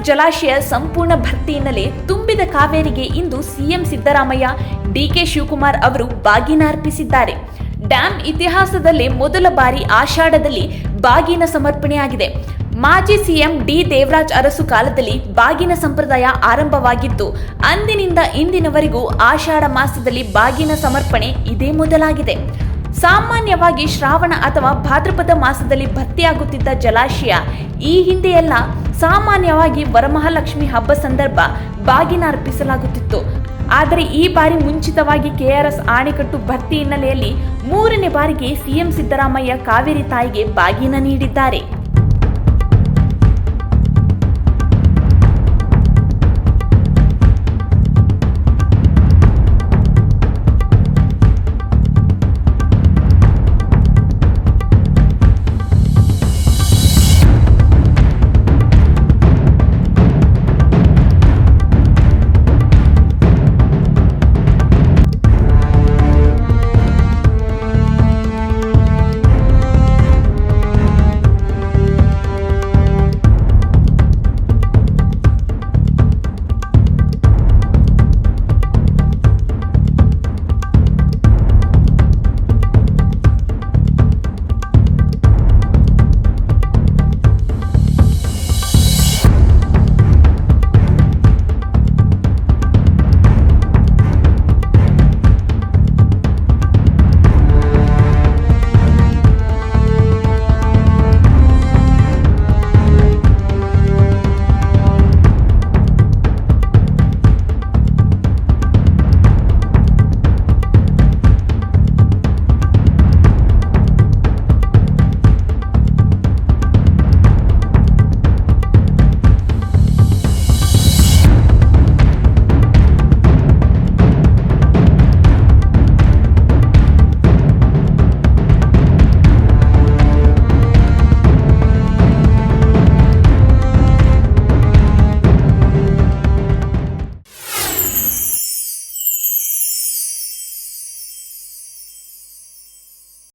ಜಲಾಶಯ ಸಂಪೂರ್ಣ ಭರ್ತಿ ಹಿನ್ನೆಲೆ ತುಂಬಿದ ಕಾವೇರಿಗೆ ಇಂದು ಸಿಎಂ ಸಿದ್ದರಾಮಯ್ಯ, ಡಿಕೆ ಶಿವಕುಮಾರ್ ಅವರು ಬಾಗಿನ ಅರ್ಪಿಸಿದ್ದಾರೆ. ಡ್ಯಾಂ ಇತಿಹಾಸದಲ್ಲೇ ಮೊದಲ ಬಾರಿ ಆಷಾಢದಲ್ಲಿ ಬಾಗಿನ ಸಮರ್ಪಣೆಯಾಗಿದೆ. ಮಾಜಿ ಸಿಎಂ ಡಿ ದೇವರಾಜ್ ಅರಸು ಕಾಲದಲ್ಲಿ ಬಾಗಿನ ಸಂಪ್ರದಾಯ ಆರಂಭವಾಗಿದ್ದು, ಅಂದಿನಿಂದ ಇಂದಿನವರೆಗೂ ಆಷಾಢ ಮಾಸದಲ್ಲಿ ಬಾಗಿನ ಸಮರ್ಪಣೆ ಇದೇ ಮೊದಲಾಗಿದೆ. ಸಾಮಾನ್ಯವಾಗಿ ಶ್ರಾವಣ ಅಥವಾ ಭಾದ್ರಪದ ಮಾಸದಲ್ಲಿ ಭರ್ತಿಯಾಗುತ್ತಿದ್ದ ಜಲಾಶಯ ಈ ಹಿಂದೆಯೆಲ್ಲ ಸಾಮಾನ್ಯವಾಗಿ ವರಮಹಾಲಕ್ಷ್ಮಿ ಹಬ್ಬ ಸಂದರ್ಭ ಬಾಗಿನ ಅರ್ಪಿಸಲಾಗುತ್ತಿತ್ತು. ಆದರೆ ಈ ಬಾರಿ ಮುಂಚಿತವಾಗಿ ಕೆಆರ್ಎಸ್ ಅಣೆಕಟ್ಟು ಭರ್ತಿ ಹಿನ್ನೆಲೆಯಲ್ಲಿ 3ನೇ ಬಾರಿಗೆ ಸಿಎಂ ಸಿದ್ದರಾಮಯ್ಯ ಕಾವೇರಿ ತಾಯಿಗೆ ಬಾಗಿನ ನೀಡಿದ್ದಾರೆ.